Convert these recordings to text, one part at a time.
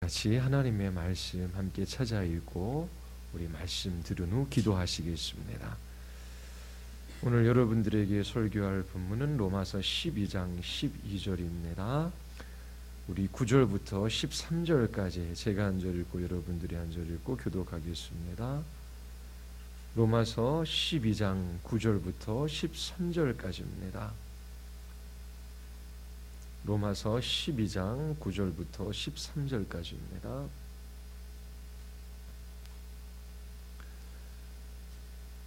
같이 하나님의 말씀 함께 찾아 읽고 우리 말씀 들은 후 기도하시겠습니다. 오늘 여러분들에게 설교할 본문은 로마서 12장 12절입니다. 우리 9절부터 13절까지 제가 한 절 읽고 여러분들이 한 절 읽고 교독하겠습니다. 로마서 12장 9절부터 13절까지입니다. 로마서 12장 9절부터 13절까지입니다.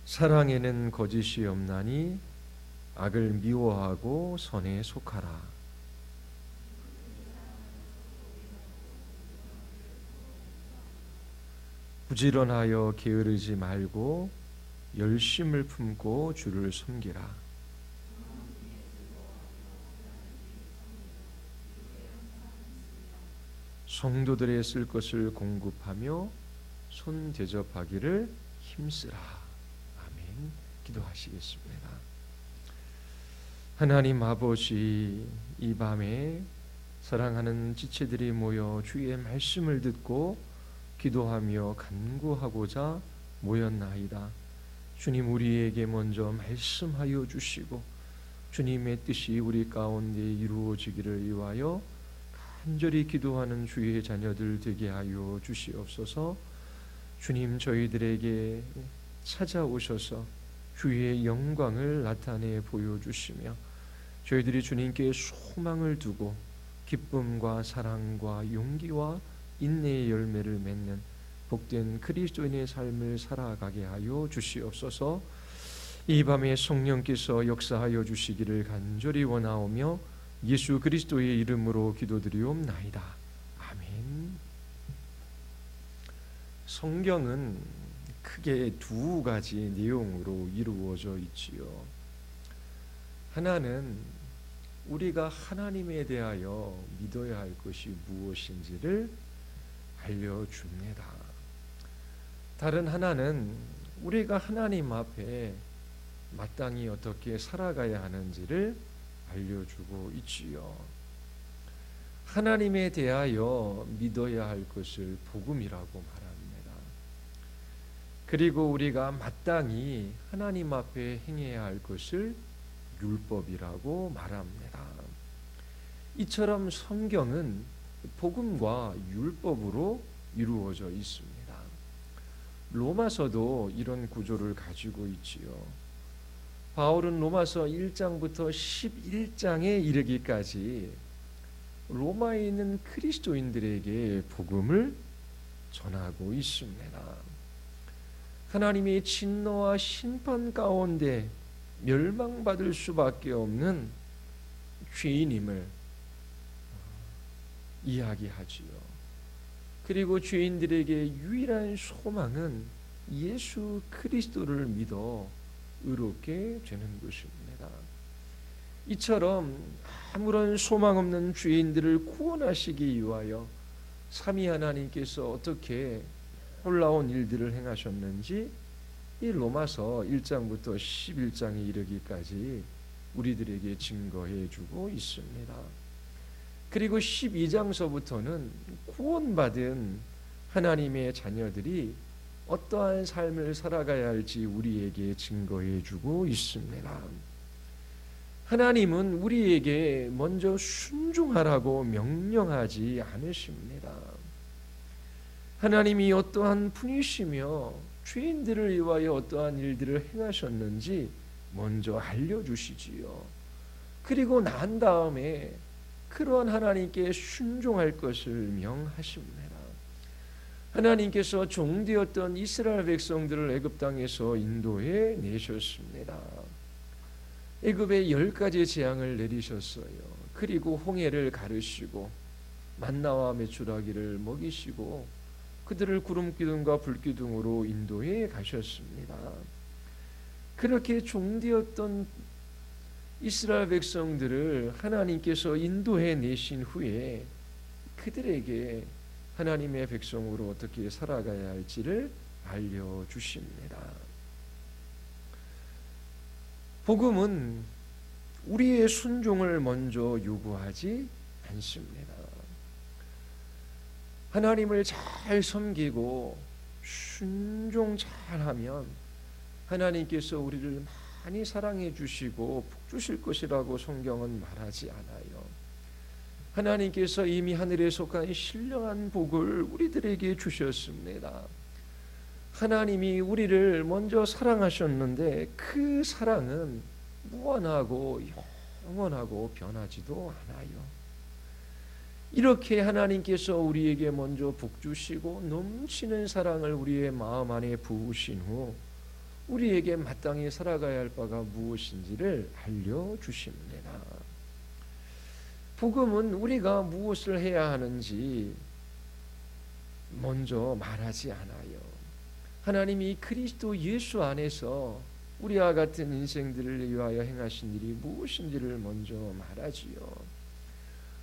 사랑에는 거짓이 없나니 악을 미워하고 선에 속하라. 부지런하여 게으르지 말고 열심을 품고 주를 섬기라. 성도들의 쓸 것을 공급하며 손 대접하기를 힘쓰라. 아멘. 기도하시겠습니다. 하나님 아버지, 이 밤에 사랑하는 지체들이 모여 주의 말씀을 듣고 기도하며 간구하고자 모였나이다. 주님, 우리에게 먼저 말씀하여 주시고 주님의 뜻이 우리 가운데 이루어지기를 위하여 간절히 기도하는 주의 자녀들 되게 하여 주시옵소서. 주님, 저희들에게 찾아오셔서 주의 영광을 나타내 보여주시며 저희들이 주님께 소망을 두고 기쁨과 사랑과 용기와 인내의 열매를 맺는 복된 그리스도인의 삶을 살아가게 하여 주시옵소서. 이 밤에 성령께서 역사하여 주시기를 간절히 원하오며 예수 그리스도의 이름으로 기도드리옵나이다. 아멘. 성경은 크게 두 가지 내용으로 이루어져 있지요. 하나는 우리가 하나님에 대하여 믿어야 할 것이 무엇인지를 알려줍니다. 다른 하나는 우리가 하나님 앞에 마땅히 어떻게 살아가야 하는지를 알려주고 있지요. 하나님에 대하여 믿어야 할 것을 복음이라고 말합니다. 그리고 우리가 마땅히 하나님 앞에 행해야 할 것을 율법이라고 말합니다. 이처럼 성경은 복음과 율법으로 이루어져 있습니다. 로마서도 이런 구조를 가지고 있지요. 바울은 로마서 1장부터 11장에 이르기까지 로마에 있는 그리스도인들에게 복음을 전하고 있습니다. 하나님의 진노와 심판 가운데 멸망받을 수밖에 없는 죄인임을 이야기하지요. 그리고 죄인들에게 유일한 소망은 예수 그리스도를 믿어 의롭게 되는 것입니다. 이처럼 아무런 소망 없는 죄인들을 구원하시기 위하여 삼위 하나님께서 어떻게 놀라운 일들을 행하셨는지 이 로마서 1장부터 11장에 이르기까지 우리들에게 증거해 주고 있습니다. 그리고 12장서부터는 구원받은 하나님의 자녀들이 어떠한 삶을 살아가야 할지 우리에게 증거해 주고 있습니다. 하나님은 우리에게 먼저 순종하라고 명령하지 않으십니다. 하나님이 어떠한 분이시며 죄인들을 위하여 어떠한 일들을 행하셨는지 먼저 알려주시지요. 그리고 난 다음에 그러한 하나님께 순종할 것을 명하십니다. 하나님께서 종되었던 이스라엘 백성들을 애굽 땅에서 인도해 내셨습니다. 애굽에 10가지 재앙을 내리셨어요. 그리고 홍해를 가르시고 만나와 메추라기를 먹이시고 그들을 구름기둥과 불기둥으로 인도해 가셨습니다. 그렇게 종되었던 이스라엘 백성들을 하나님께서 인도해 내신 후에 그들에게 하나님의 백성으로 어떻게 살아가야 할지를 알려주십니다. 복음은 우리의 순종을 먼저 요구하지 않습니다. 하나님을 잘 섬기고 순종 잘하면 하나님께서 우리를 많이 사랑해 주시고 복 주실 것이라고 성경은 말하지 않아요. 하나님께서 이미 하늘에 속한 신령한 복을 우리들에게 주셨습니다. 하나님이 우리를 먼저 사랑하셨는데 그 사랑은 무한하고 영원하고 변하지도 않아요. 이렇게 하나님께서 우리에게 먼저 복 주시고 넘치는 사랑을 우리의 마음 안에 부으신 후 우리에게 마땅히 살아가야 할 바가 무엇인지를 알려주십니다. 복음은 우리가 무엇을 해야 하는지 먼저 말하지 않아요. 하나님이 그리스도 예수 안에서 우리와 같은 인생들을 위하여 행하신 일이 무엇인지를 먼저 말하지요.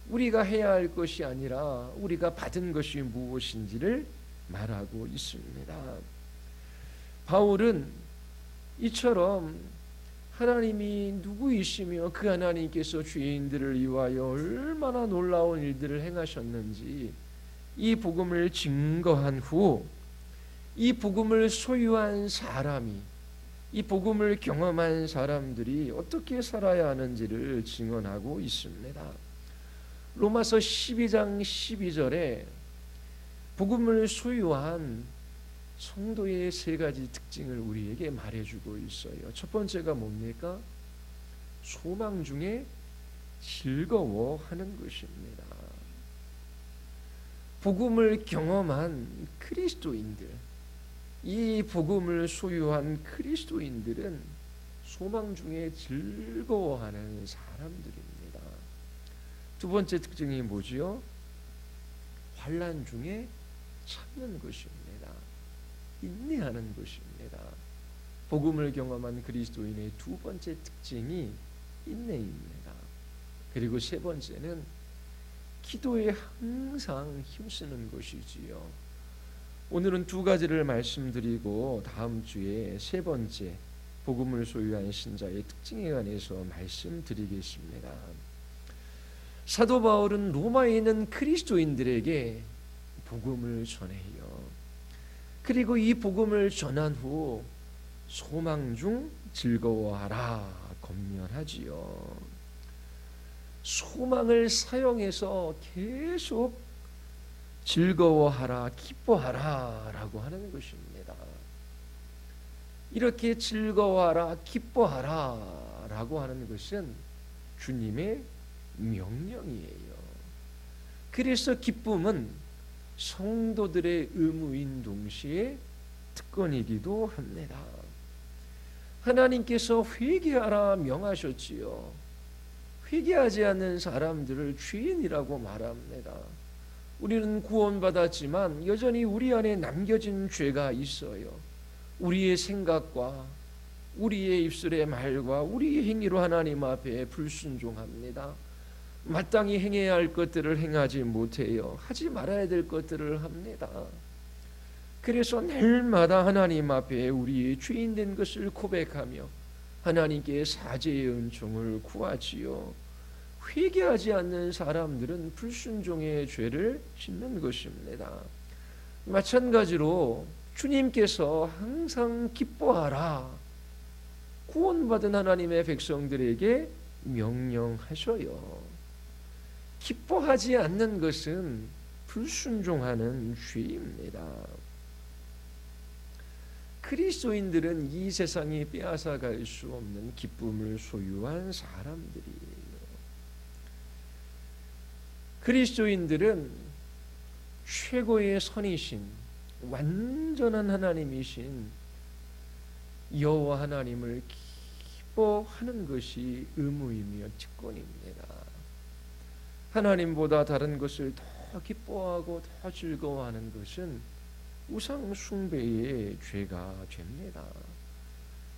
우리가 해야 할 것이 아니라 우리가 받은 것이 무엇인지를 말하고 있습니다. 바울은 이처럼 하나님이 누구이시며 그 하나님께서 죄인들을 위하여 얼마나 놀라운 일들을 행하셨는지 이 복음을 증거한 후 이 복음을 소유한 사람이, 이 복음을 경험한 사람들이 어떻게 살아야 하는지를 증언하고 있습니다. 로마서 12장 12절에 복음을 소유한 성도의 세 가지 특징을 우리에게 말해주고 있어요. 첫 번째가 뭡니까? 소망 중에 즐거워하는 것입니다. 복음을 경험한 그리스도인들, 이 복음을 소유한 그리스도인들은 소망 중에 즐거워하는 사람들입니다. 두 번째 특징이 뭐지요? 환난 중에 참는 것입니다. 인내하는 것입니다. 복음을 경험한 그리스도인의 두 번째 특징이 인내입니다. 그리고 세 번째는 기도에 항상 힘쓰는 것이지요. 오늘은 두 가지를 말씀드리고 다음 주에 세 번째 복음을 소유한 신자의 특징에 관해서 말씀드리겠습니다. 사도 바울은 로마에 있는 그리스도인들에게 복음을 전해요. 그리고 이 복음을 전한 후 소망 중 즐거워하라 권면하지요. 소망을 사용해서 계속 즐거워하라, 기뻐하라 라고 하는 것입니다. 이렇게 즐거워하라, 기뻐하라 라고 하는 것은 주님의 명령이에요. 그래서 기쁨은 성도들의 의무인 동시에 특권이기도 합니다. 하나님께서 회개하라 명하셨지요. 회개하지 않는 사람들을 죄인이라고 말합니다. 우리는 구원받았지만 여전히 우리 안에 남겨진 죄가 있어요. 우리의 생각과 우리의 입술의 말과 우리의 행위로 하나님 앞에 불순종합니다. 마땅히 행해야 할 것들을 행하지 못해요. 하지 말아야 될 것들을 합니다. 그래서 날마다 하나님 앞에 우리의 죄인된 것을 고백하며 하나님께 사죄의 은총을 구하지요. 회개하지 않는 사람들은 불순종의 죄를 짓는 것입니다. 마찬가지로 주님께서 항상 기뻐하라 구원받은 하나님의 백성들에게 명령하셔요. 기뻐하지 않는 것은 불순종하는 죄입니다. 그리스도인들은 이 세상이 빼앗아갈 수 없는 기쁨을 소유한 사람들이에요. 그리스도인들은 최고의 선이신 완전한 하나님이신 여호와 하나님을 기뻐하는 것이 의무이며 특권입니다. 하나님보다 다른 것을 더 기뻐하고 더 즐거워하는 것은 우상 숭배의 죄가 됩니다.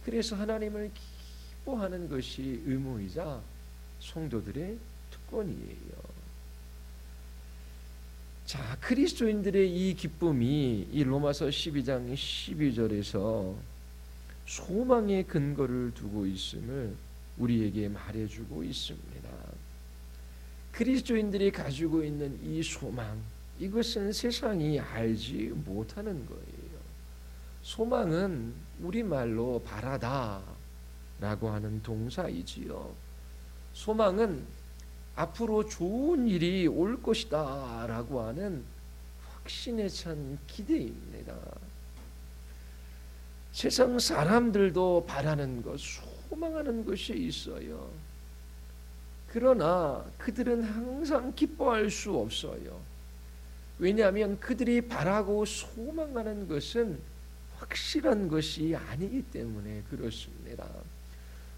그래서 하나님을 기뻐하는 것이 의무이자 성도들의 특권이에요. 자, 그리스도인들의 이 기쁨이 이 로마서 12장 12절에서 소망의 근거를 두고 있음을 우리에게 말해주고 있습니다. 그리스도인들이 가지고 있는 이 소망, 이것은 세상이 알지 못하는 거예요. 소망은 우리말로 바라다 라고 하는 동사이지요. 소망은 앞으로 좋은 일이 올 것이다 라고 하는 확신에 찬 기대입니다. 세상 사람들도 바라는 것, 소망하는 것이 있어요. 그러나 그들은 항상 기뻐할 수 없어요. 왜냐하면 그들이 바라고 소망하는 것은 확실한 것이 아니기 때문에 그렇습니다.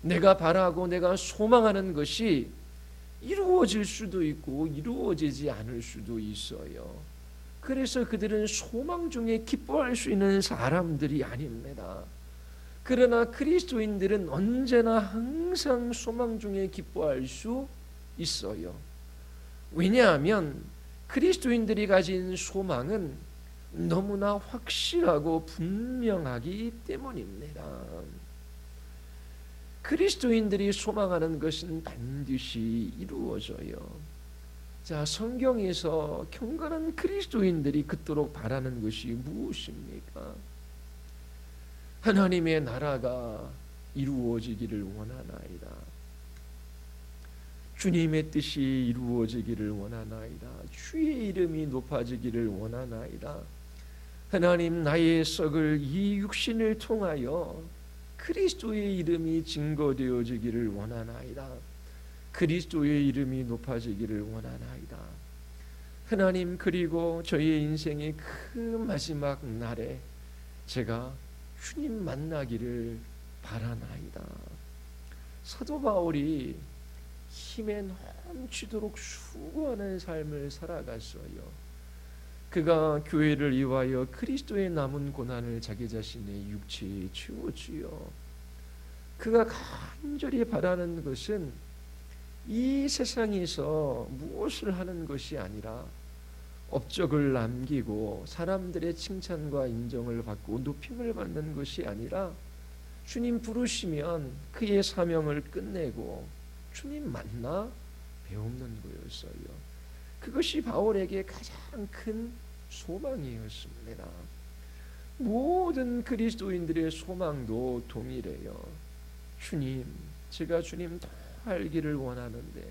내가 바라고 내가 소망하는 것이 이루어질 수도 있고 이루어지지 않을 수도 있어요. 그래서 그들은 소망 중에 기뻐할 수 있는 사람들이 아닙니다. 그러나 그리스도인들은 언제나 항상 소망 중에 기뻐할 수 있어요. 왜냐하면 그리스도인들이 가진 소망은 너무나 확실하고 분명하기 때문입니다. 그리스도인들이 소망하는 것은 반드시 이루어져요. 자, 성경에서 경건한 그리스도인들이 그토록 바라는 것이 무엇입니까? 하나님의 나라가 이루어지기를 원하나이다. 주님의 뜻이 이루어지기를 원하나이다. 주의 이름이 높아지기를 원하나이다. 하나님, 나의 썩을 이 육신을 통하여 그리스도의 이름이 증거되어지기를 원하나이다. 그리스도의 이름이 높아지기를 원하나이다. 하나님, 그리고 저의 인생의 그 마지막 날에 제가 주님 만나기를 바라나이다. 사도 바울이 힘에 넘치도록 수고하는 삶을 살아갔어요. 그가 교회를 위하여 그리스도의 남은 고난을 자기 자신의 육체에 채웠지요. 그가 간절히 바라는 것은 이 세상에서 무엇을 하는 것이 아니라 업적을 남기고 사람들의 칭찬과 인정을 받고 높임을 받는 것이 아니라 주님 부르시면 그의 사명을 끝내고 주님 만나 배우는 거였어요. 그것이 바울에게 가장 큰 소망이었습니다. 모든 그리스도인들의 소망도 동일해요. 주님, 제가 주님 더 알기를 원하는데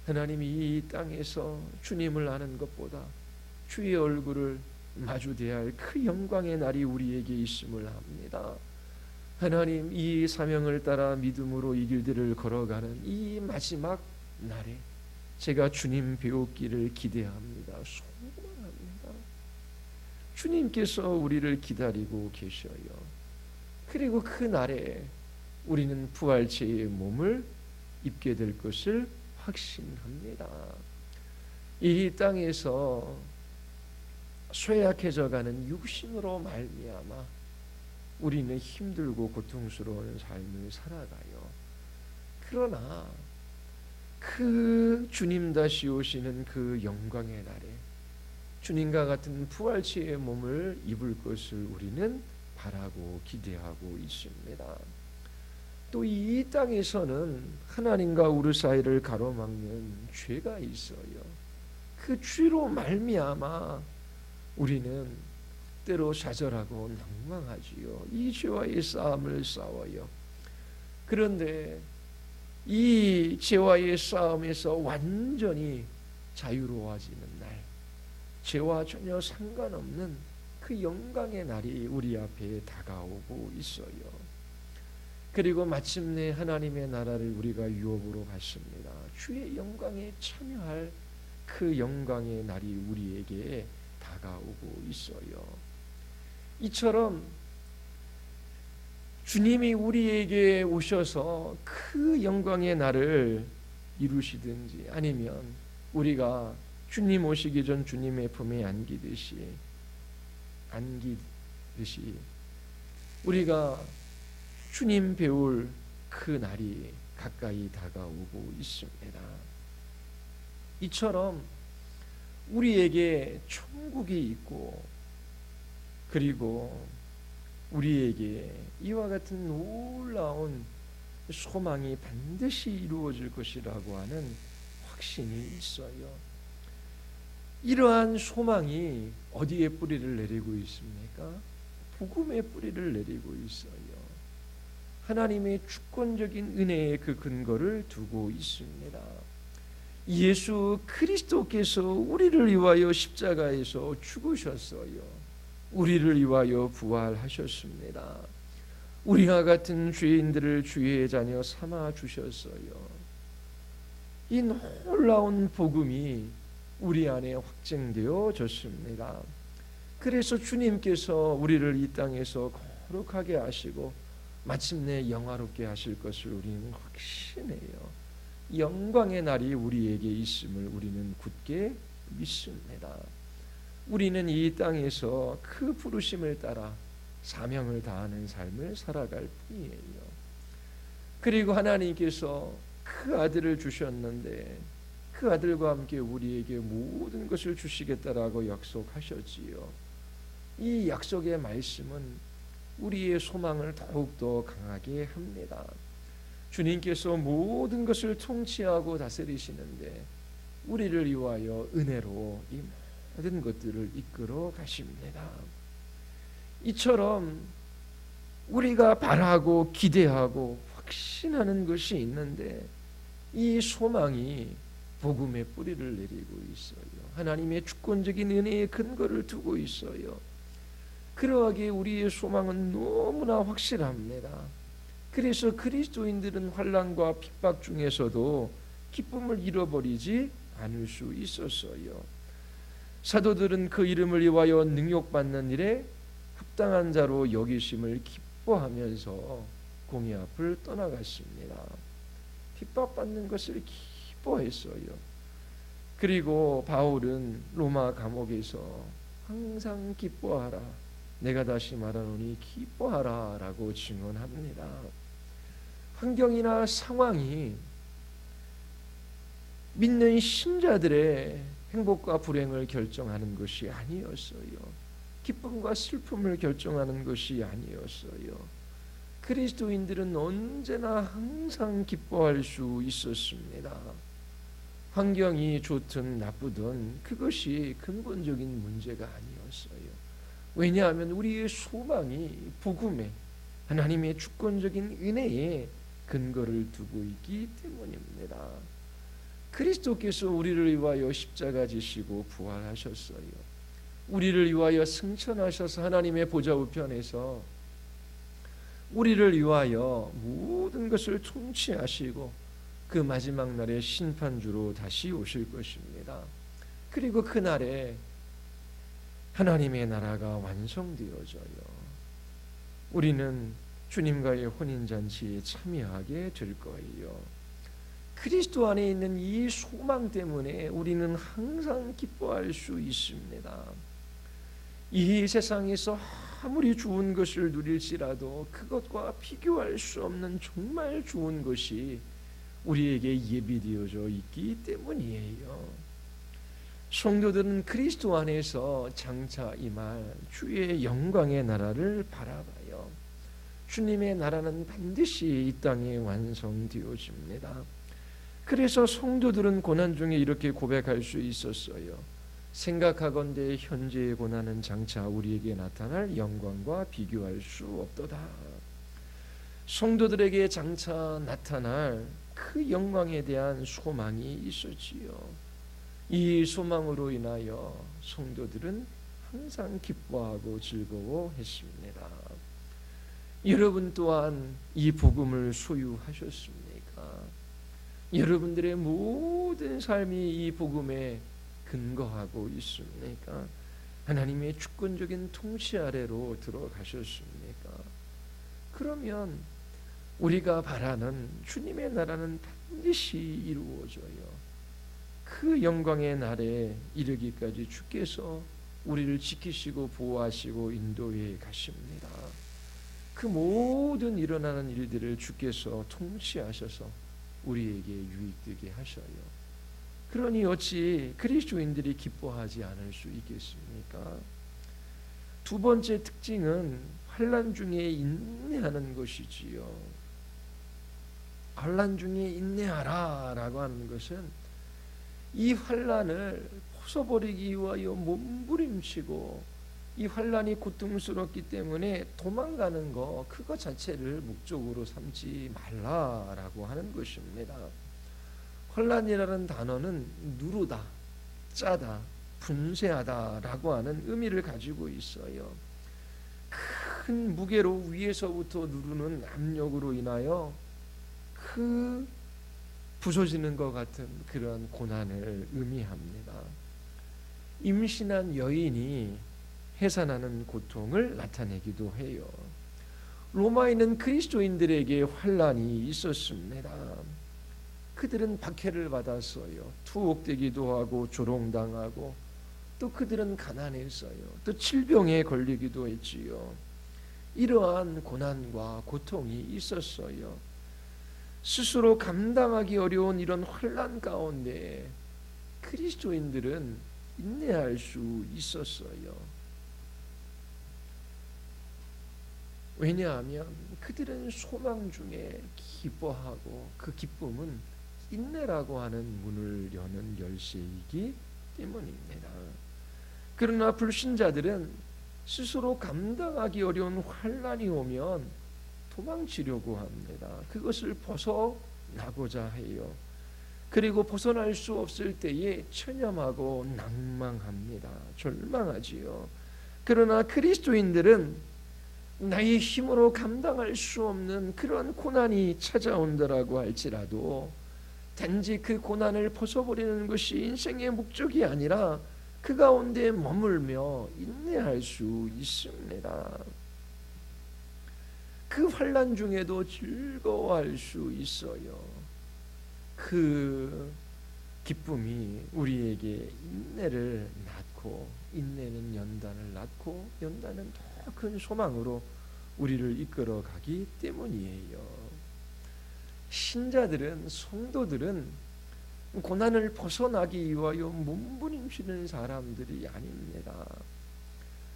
하나님이 이 땅에서 주님을 아는 것보다 주의 얼굴을 마주 대할 그 영광의 날이 우리에게 있음을 압니다. 하나님, 이 사명을 따라 믿음으로 이 길들을 걸어가는 이 마지막 날에 제가 주님 배우기를 기대합니다. 소망합니다. 주님께서 우리를 기다리고 계셔요. 그리고 그 날에 우리는 부활체의 몸을 입게 될 것을 확신합니다. 이 땅에서 쇠약해져가는 육신으로 말미암아 우리는 힘들고 고통스러운 삶을 살아가요. 그러나 그 주님 다시 오시는 그 영광의 날에 주님과 같은 부활체의 몸을 입을 것을 우리는 바라고 기대하고 있습니다. 또 이 땅에서는 하나님과 우리 사이를 가로막는 죄가 있어요. 그 죄로 말미암아 우리는 때로 좌절하고 낭망하지요. 이 죄와의 싸움을 싸워요. 그런데 이 죄와의 싸움에서 완전히 자유로워지는 날, 죄와 전혀 상관없는 그 영광의 날이 우리 앞에 다가오고 있어요. 그리고 마침내 하나님의 나라를 우리가 유업으로 받습니다. 주의 영광에 참여할 그 영광의 날이 우리에게 다가오고 있어요. 이처럼 주님이 우리에게 오셔서 그 영광의 날을 이루시든지 아니면 우리가 주님 오시기 전 주님의 품에 안기듯이 우리가 주님 배울 그 날이 가까이 다가오고 있습니다. 이처럼 우리에게 천국이 있고 그리고 우리에게 이와 같은 놀라운 소망이 반드시 이루어질 것이라고 하는 확신이 있어요. 이러한 소망이 어디에 뿌리를 내리고 있습니까? 복음의 뿌리를 내리고 있어요. 하나님의 주권적인 은혜의 그 근거를 두고 있습니다. 예수 그리스도께서 우리를 위하여 십자가에서 죽으셨어요. 우리를 위하여 부활하셨습니다. 우리와 같은 죄인들을 주의 자녀 삼아 주셨어요. 이 놀라운 복음이 우리 안에 확증되어졌습니다. 그래서 주님께서 우리를 이 땅에서 거룩하게 하시고 마침내 영화롭게 하실 것을 우리는 확신해요. 영광의 날이 우리에게 있음을 우리는 굳게 믿습니다. 우리는 이 땅에서 그 부르심을 따라 사명을 다하는 삶을 살아갈 뿐이에요. 그리고 하나님께서 그 아들을 주셨는데 그 아들과 함께 우리에게 모든 것을 주시겠다라고 약속하셨지요. 이 약속의 말씀은 우리의 소망을 더욱더 강하게 합니다. 주님께서 모든 것을 통치하고 다스리시는데 우리를 위하여 은혜로 이 모든 것들을 이끌어 가십니다. 이처럼 우리가 바라고 기대하고 확신하는 것이 있는데 이 소망이 복음의 뿌리를 내리고 있어요. 하나님의 주권적인 은혜의 근거를 두고 있어요. 그러하기에 우리의 소망은 너무나 확실합니다. 그래서 그리스도인들은 환난과 핍박 중에서도 기쁨을 잃어버리지 않을 수 있었어요. 사도들은 그 이름을 위하여 능욕받는 일에 합당한 자로 여기심을 기뻐하면서 공의 앞을 떠나갔습니다. 핍박받는 것을 기뻐했어요. 그리고 바울은 로마 감옥에서 항상 기뻐하라, 내가 다시 말하노니 기뻐하라 라고 증언합니다. 환경이나 상황이 믿는 신자들의 행복과 불행을 결정하는 것이 아니었어요. 기쁨과 슬픔을 결정하는 것이 아니었어요. 그리스도인들은 언제나 항상 기뻐할 수 있었습니다. 환경이 좋든 나쁘든 그것이 근본적인 문제가 아니었어요. 왜냐하면 우리의 소망이 복음에 하나님의 주권적인 은혜에 근거를 두고 있기 때문입니다. 그리스도께서 우리를 위하여 십자가 지시고 부활하셨어요. 우리를 위하여 승천하셔서 하나님의 보좌 우편에서 우리를 위하여 모든 것을 통치하시고 그 마지막 날에 심판주로 다시 오실 것입니다. 그리고 그날에 하나님의 나라가 완성되어져요. 우리는 주님과의 혼인잔치에 참여하게 될 거예요. 그리스도 안에 있는 이 소망 때문에 우리는 항상 기뻐할 수 있습니다. 이 세상에서 아무리 좋은 것을 누릴지라도 그것과 비교할 수 없는 정말 좋은 것이 우리에게 예비되어져 있기 때문이에요. 성도들은 그리스도 안에서 장차 임할 주의 영광의 나라를 바라봐요. 주님의 나라는 반드시 이 땅에 완성되어집니다. 그래서 성도들은 고난 중에 이렇게 고백할 수 있었어요. 생각하건대 현재의 고난은 장차 우리에게 나타날 영광과 비교할 수 없도다. 성도들에게 장차 나타날 그 영광에 대한 소망이 있었지요. 이 소망으로 인하여 성도들은 항상 기뻐하고 즐거워했습니다. 여러분 또한 이 복음을 소유하셨습니까? 여러분들의 모든 삶이 이 복음에 근거하고 있습니까? 하나님의 주권적인 통치 아래로 들어가셨습니까? 그러면 우리가 바라는 주님의 나라는 반드시 이루어져요. 그 영광의 날에 이르기까지 주께서 우리를 지키시고 보호하시고 인도해 가십니다. 그 모든 일어나는 일들을 주께서 통치하셔서 우리에게 유익되게 하셔요. 그러니 어찌 그리스도인들이 기뻐하지 않을 수 있겠습니까? 두 번째 특징은 환난 중에 인내하는 것이지요. 환난 중에 인내하라 라고 하는 것은 이 환난을 부숴버리기 위하여 몸부림치고 이 환란이 고통스럽기 때문에 도망가는 거 그거 자체를 목적으로 삼지 말라라고 하는 것입니다. 환란이라는 단어는 누르다, 짜다, 분쇄하다라고 하는 의미를 가지고 있어요. 큰 무게로 위에서부터 누르는 압력으로 인하여 그 부서지는 것 같은 그런 고난을 의미합니다. 임신한 여인이 해산하는 고통을 나타내기도 해요. 로마에는 그리스도인들에게 환란이 있었습니다. 그들은 박해를 받았어요. 투옥되기도 하고 조롱당하고 또 그들은 가난했어요. 또 질병에 걸리기도 했지요. 이러한 고난과 고통이 있었어요. 스스로 감당하기 어려운 이런 환난 가운데 그리스도인들은 인내할 수 있었어요. 왜냐하면 그들은 소망 중에 기뻐하고 그 기쁨은 인내라고 하는 문을 여는 열쇠이기 때문입니다. 그러나 불신자들은 스스로 감당하기 어려운 환난이 오면 도망치려고 합니다. 그것을 벗어나고자 해요. 그리고 벗어날 수 없을 때에 체념하고 낭망합니다. 절망하지요. 그러나 그리스도인들은 나의 힘으로 감당할 수 없는 그런 고난이 찾아온다라고 할지라도 단지 그 고난을 벗어버리는 것이 인생의 목적이 아니라 그 가운데 머물며 인내할 수 있습니다. 그 환난 중에도 즐거워할 수 있어요. 그 기쁨이 우리에게 인내를 낳고 인내는 연단을 낳고 연단은 더 큰 소망으로 우리를 이끌어 가기 때문이에요. 신자들은 성도들은 고난을 벗어나기 위하여 몸부림치는 사람들이 아닙니다.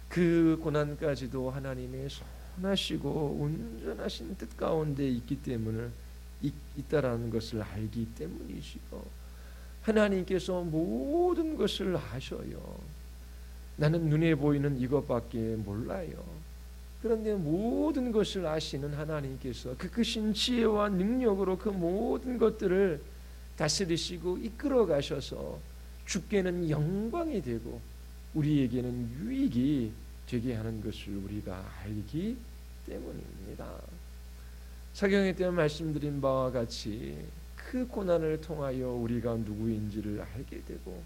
그 고난까지도 하나님의 선하시고 온전하신 뜻 가운데 있기 때문에 있다라는 것을 알기 때문이지요. 하나님께서 모든 것을 아셔요. 나는 눈에 보이는 이것밖에 몰라요. 그런데 모든 것을 아시는 하나님께서 그 크신 지혜와 능력으로 그 모든 것들을 다스리시고 이끌어 가셔서 주께는 영광이 되고 우리에게는 유익이 되게 하는 것을 우리가 알기 때문입니다. 사경에 때 말씀드린 바와 같이 그 고난을 통하여 우리가 누구인지를 알게 되고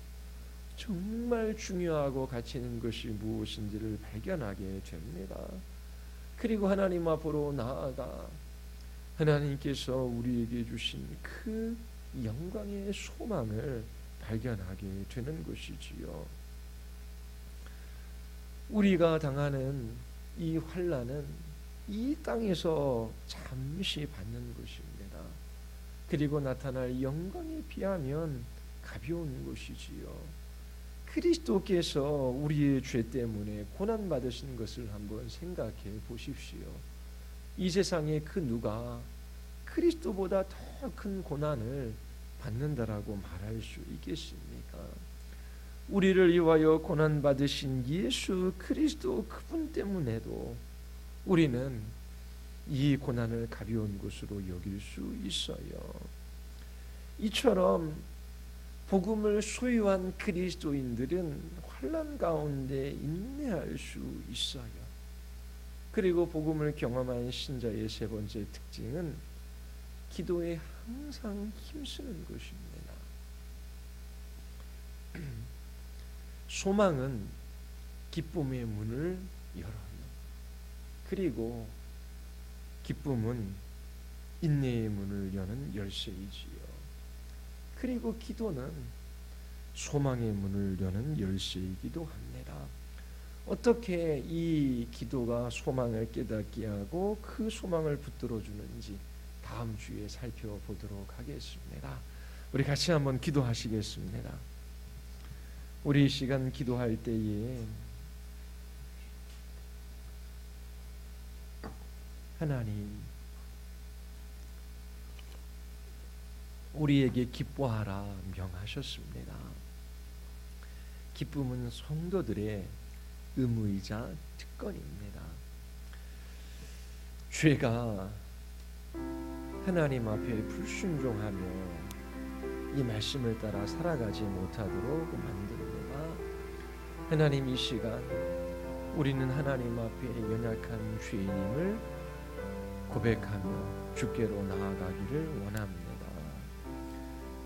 정말 중요하고 가치 있는 것이 무엇인지를 발견하게 됩니다. 그리고 하나님 앞으로 나아가 하나님께서 우리에게 주신 그 영광의 소망을 발견하게 되는 것이지요. 우리가 당하는 이 환난은 이 땅에서 잠시 받는 것입니다. 그리고 나타날 영광에 비하면 가벼운 것이지요. 그리스도께서 우리의 죄 때문에 고난 받으신 것을 한번 생각해 보십시오. 이 세상에 그 누가 그리스도보다 더 큰 고난을 받는다라고 말할 수 있겠습니까? 우리를 위하여 고난 받으신 예수 그리스도 그분 때문에도 우리는 이 고난을 가벼운 것으로 여길 수 있어요. 이처럼 복음을 소유한 그리스도인들은 환난 가운데 인내할 수 있어요. 그리고 복음을 경험한 신자의 세 번째 특징은 기도에 항상 힘쓰는 것입니다. 소망은 기쁨의 문을 열어요. 그리고 기쁨은 인내의 문을 여는 열쇠이지요. 그리고 기도는 소망의 문을 여는 열쇠이기도 합니다. 어떻게 이 기도가 소망을 깨닫게 하고 그 소망을 붙들어 주는지 다음 주에 살펴보도록 하겠습니다. 우리 같이 한번 기도하시겠습니다. 우리 이 시간 기도할 때에 하나님 우리에게 기뻐하라 명하셨습니다. 기쁨은 성도들의 의무이자 특권입니다. 죄가 하나님 앞에 불순종하며 이 말씀을 따라 살아가지 못하도록 만듭니다. 하나님, 이 시간 우리는 하나님 앞에 연약한 죄인임을 고백하며 주께로 나아가기를 원합니다.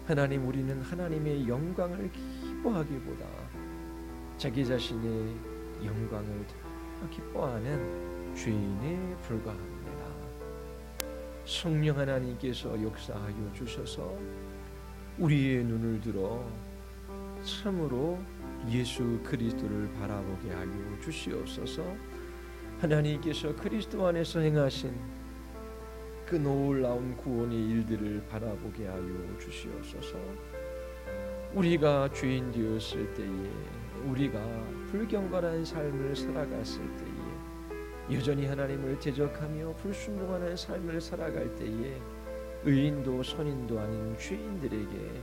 하나님, 우리는 하나님의 영광을 기뻐하기보다 자기 자신의 영광을 더 기뻐하는 죄인에 불과합니다. 성령 하나님께서 역사하여 주셔서 우리의 눈을 들어 참으로 예수 그리스도를 바라보게 하여 주시옵소서. 하나님께서 그리스도 안에서 행하신 그 놀라운 구원의 일들을 바라보게 하여 주시옵소서. 우리가 죄인 되었을 때에, 우리가 불경건한 삶을 살아갔을 때에, 여전히 하나님을 대적하며 불순종하는 삶을 살아갈 때에 의인도 선인도 아닌 죄인들에게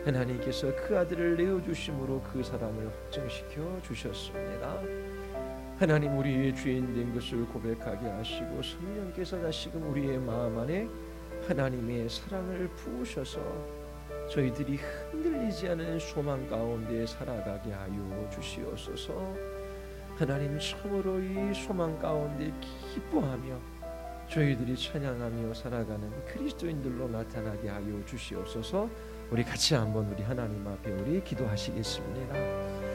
하나님께서 그 아들을 내어주심으로 그 사람을 확증시켜 주셨습니다. 하나님, 우리의 죄인 된 것을 고백하게 하시고 성령께서 다시금 우리의 마음 안에 하나님의 사랑을 부으셔서 저희들이 흔들리지 않은 소망 가운데 살아가게 하여 주시옵소서. 하나님, 참으로 이 소망 가운데 기뻐하며 저희들이 찬양하며 살아가는 그리스도인들로 나타나게 하여 주시옵소서. 우리 같이 한번 우리 하나님 앞에 우리 기도하시겠습니다.